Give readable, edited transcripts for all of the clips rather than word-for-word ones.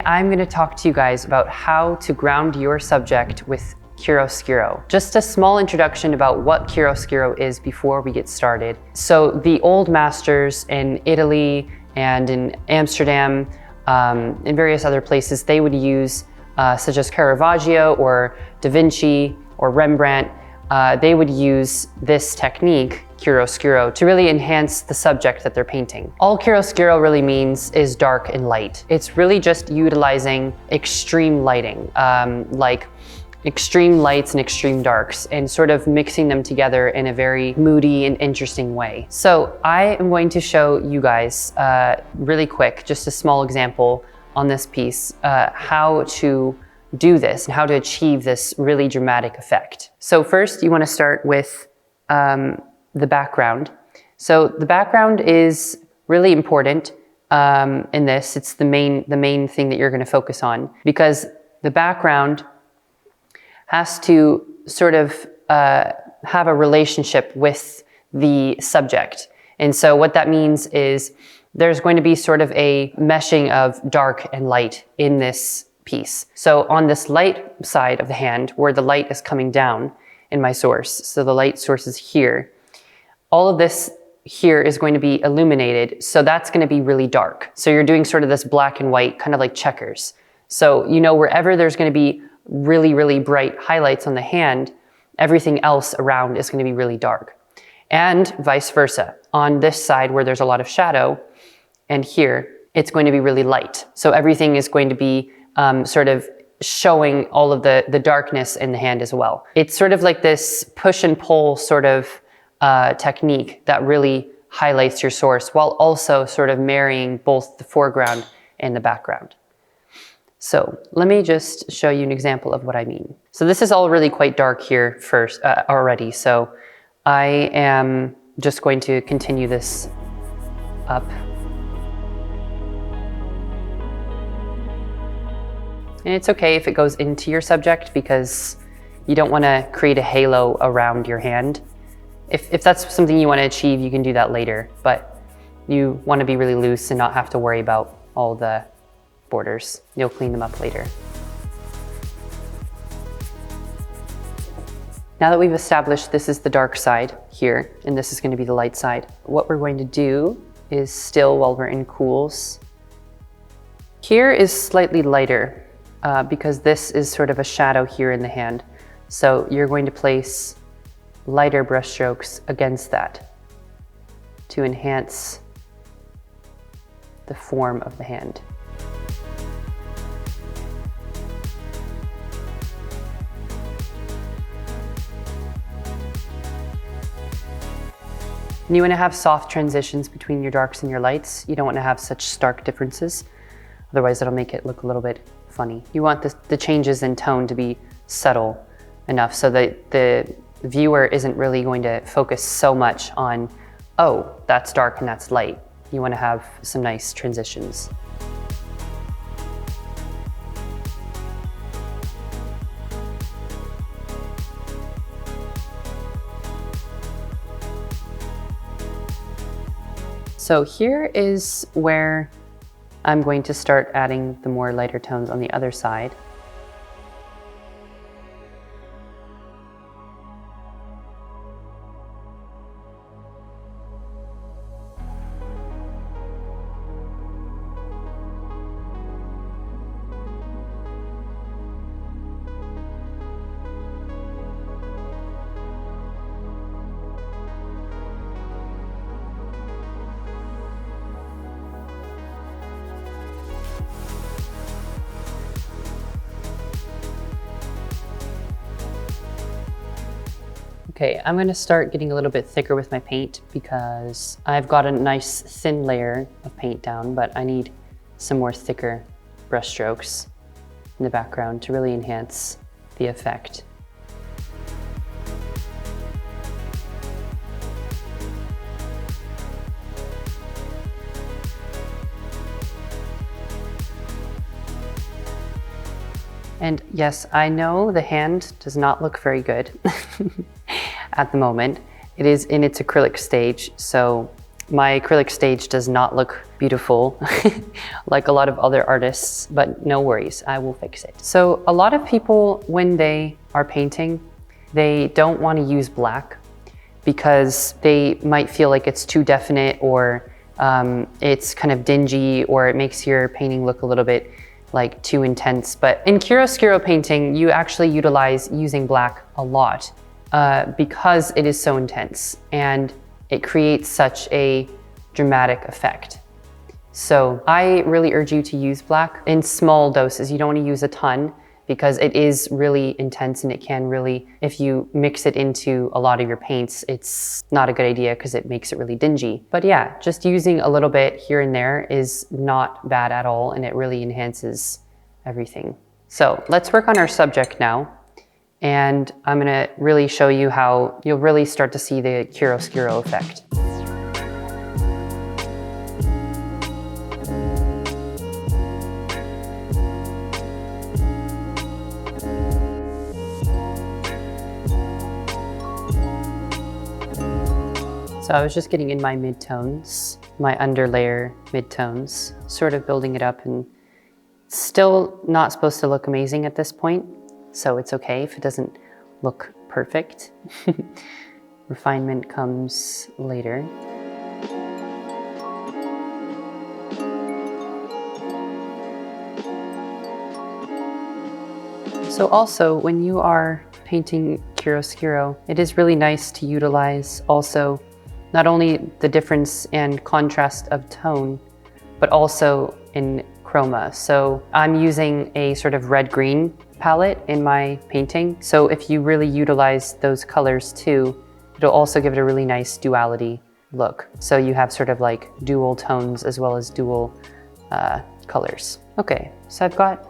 I'm going to talk to you guys about how to ground your subject with chiaroscuro. Just a small introduction about what chiaroscuro is before we get started. So the old masters in Italy and in Amsterdam, in various other places, they would use, such as Caravaggio or Da Vinci or Rembrandt, they would use this technique, chiaroscuro, to really enhance the subject that they're painting. All chiaroscuro really means is dark and light. It's really just utilizing extreme lighting, like extreme lights and extreme darks, and sort of mixing them together in a very moody and interesting way. So I am going to show you guys really quick, just a small example on this piece, how to do this and how to achieve this really dramatic effect. So first you want to start with the background. So the background is really important in this. It's the main thing that you're going to focus on, because the background has to sort of have a relationship with the subject. And so what that means is there's going to be sort of a meshing of dark and light in this piece. So on this light side of the hand, where the light is coming down in my source, so the light source is here, all of this here is going to be illuminated, so that's going to be really dark. So you're doing sort of this black and white, kind of like checkers. So you know, wherever there's going to be really, really bright highlights on the hand, everything else around is going to be really dark. And vice versa. On this side where there's a lot of shadow, and here, it's going to be really light. So everything is going to be sort of showing all of the darkness in the hand as well. It's sort of like this push and pull sort of technique that really highlights your source while also sort of marrying both the foreground and the background. So let me just show you an example of what I mean. So this is all really quite dark here first already. So I am just going to continue this up. And it's okay if it goes into your subject, because you don't want to create a halo around your hand. If that's something you want to achieve, you can do that later, but you want to be really loose and not have to worry about all the borders. You'll clean them up later. Now that we've established this is the dark side here, and this is going to be the light side, what we're going to do is, still while we're in cools, here is slightly lighter because this is sort of a shadow here in the hand. So you're going to place lighter brush strokes against that to enhance the form of the hand. And you want to have soft transitions between your darks and your lights. You don't want to have such stark differences. Otherwise, it'll make it look a little bit funny. You want the changes in tone to be subtle enough so that the viewer isn't really going to focus so much on, oh, that's dark and that's light. You want to have some nice transitions. So here is where I'm going to start adding the more lighter tones on the other side. Okay, I'm gonna start getting a little bit thicker with my paint because I've got a nice thin layer of paint down, but I need some more thicker brush strokes in the background to really enhance the effect. And yes, I know the hand does not look very good at the moment. It is in its acrylic stage, so My acrylic stage does not look beautiful like a lot of other artists, but no worries, I will fix it. So a lot of people, when they are painting, they don't want to use black because they might feel like it's too definite, or it's kind of dingy, or it makes your painting look a little bit like too intense. But in chiaroscuro painting, you actually utilize using black a lot because it is so intense and it creates such a dramatic effect. So I really urge you to use black in small doses. You don't want to use a ton because it is really intense, and it can really, if you mix it into a lot of your paints, it's not a good idea because it makes it really dingy. But yeah, just using a little bit here and there is not bad at all, and it really enhances everything. So let's work on our subject now. And I'm gonna really show you how you'll really start to see the chiaroscuro effect. So I was just getting in my midtones, my underlayer midtones, sort of building it up, and still not supposed to look amazing at this point. So it's okay if it doesn't look perfect. Refinement comes later. So also, when you are painting chiaroscuro, it is really nice to utilize also not only the difference and contrast of tone, but also in chroma. So I'm using a sort of red-green palette in my painting. So if you really utilize those colors too, it'll also give it a really nice duality look. So you have sort of like dual tones as well as dual colors. Okay, so I've got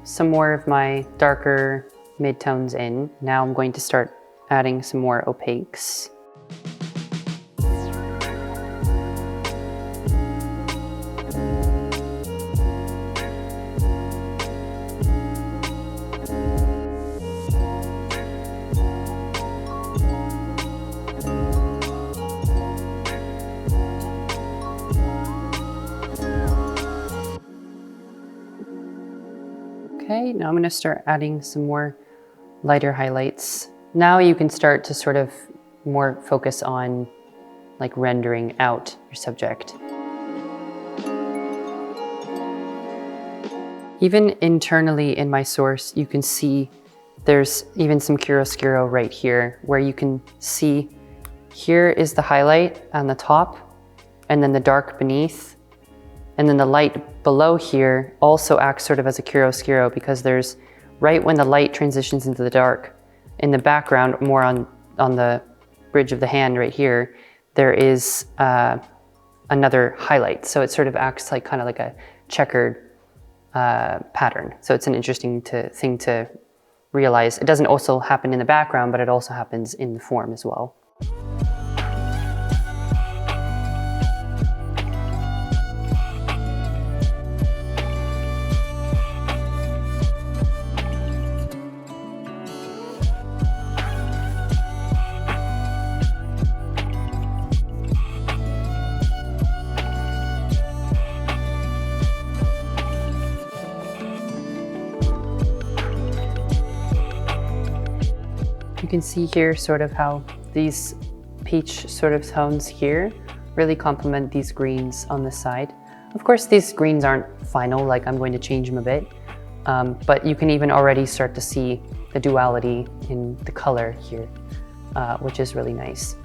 some more of my darker midtones in. Now I'm going to start adding some more opaques. Okay, now I'm going to start adding some more lighter highlights. Now you can start to sort of more focus on like rendering out your subject. Even internally in my source, you can see there's even some chiaroscuro right here, where you can see here is the highlight on the top, and then the dark beneath. And then the light below here also acts sort of as a chiaroscuro, because there's, right when the light transitions into the dark, in the background, more on the bridge of the hand right here, there is another highlight. So it sort of acts like kind of like a checkered pattern. So it's an interesting thing to realize. It doesn't also happen in the background, but it also happens in the form as well. You can see here sort of how these peach sort of tones here really complement these greens on the side. Of course, these greens aren't final, like I'm going to change them a bit, but you can even already start to see the duality in the color here, which is really nice.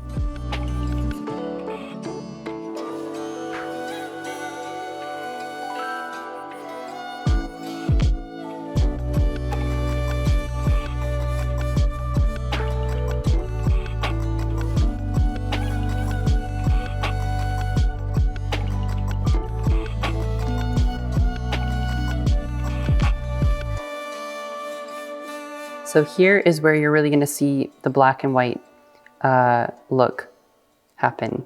So here is where you're really going to see the black and white look happen.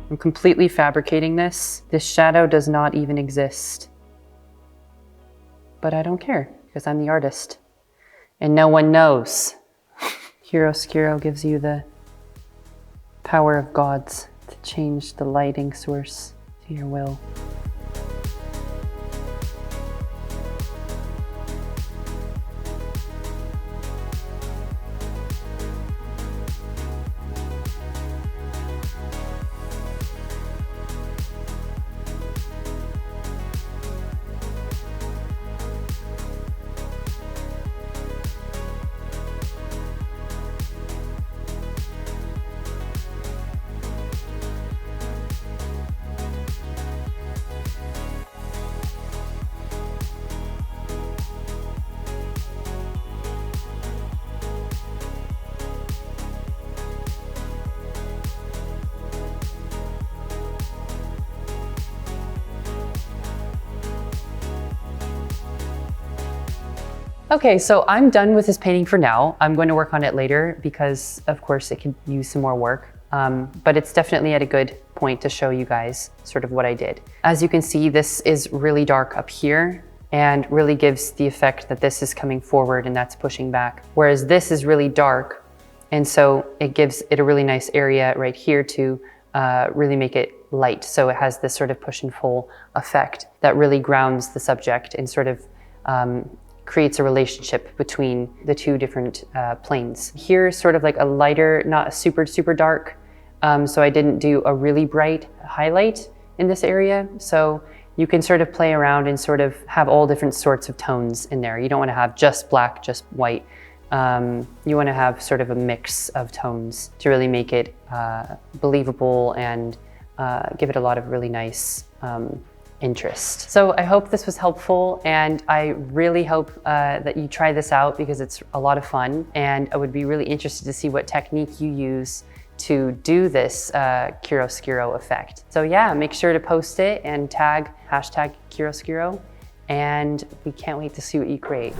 I'm completely fabricating this. This shadow does not even exist. But I don't care because I'm the artist. And no one knows. Chiaroscuro gives you the power of gods to change the lighting source to your will. Okay, so I'm done with this painting for now. I'm going to work on it later because, of course, it could use some more work. But it's definitely at a good point to show you guys sort of what I did. As you can see, this is really dark up here and really gives the effect that this is coming forward and that's pushing back. Whereas this is really dark, and so it gives it a really nice area right here to really make it light. So it has this sort of push and pull effect that really grounds the subject and sort of creates a relationship between the two different planes. Here's sort of like a lighter, not super dark, so I didn't do a really bright highlight in this area. So you can sort of play around and sort of have all different sorts of tones in there. You don't want to have just black, just white. You want to have sort of a mix of tones to really make it believable and give it a lot of really nice interest. So I hope this was helpful, and I really hope that you try this out because it's a lot of fun, and I would be really interested to see what technique you use to do this chiaroscuro effect. So yeah, make sure to post it and tag #chiaroscuro, and we can't wait to see what you create.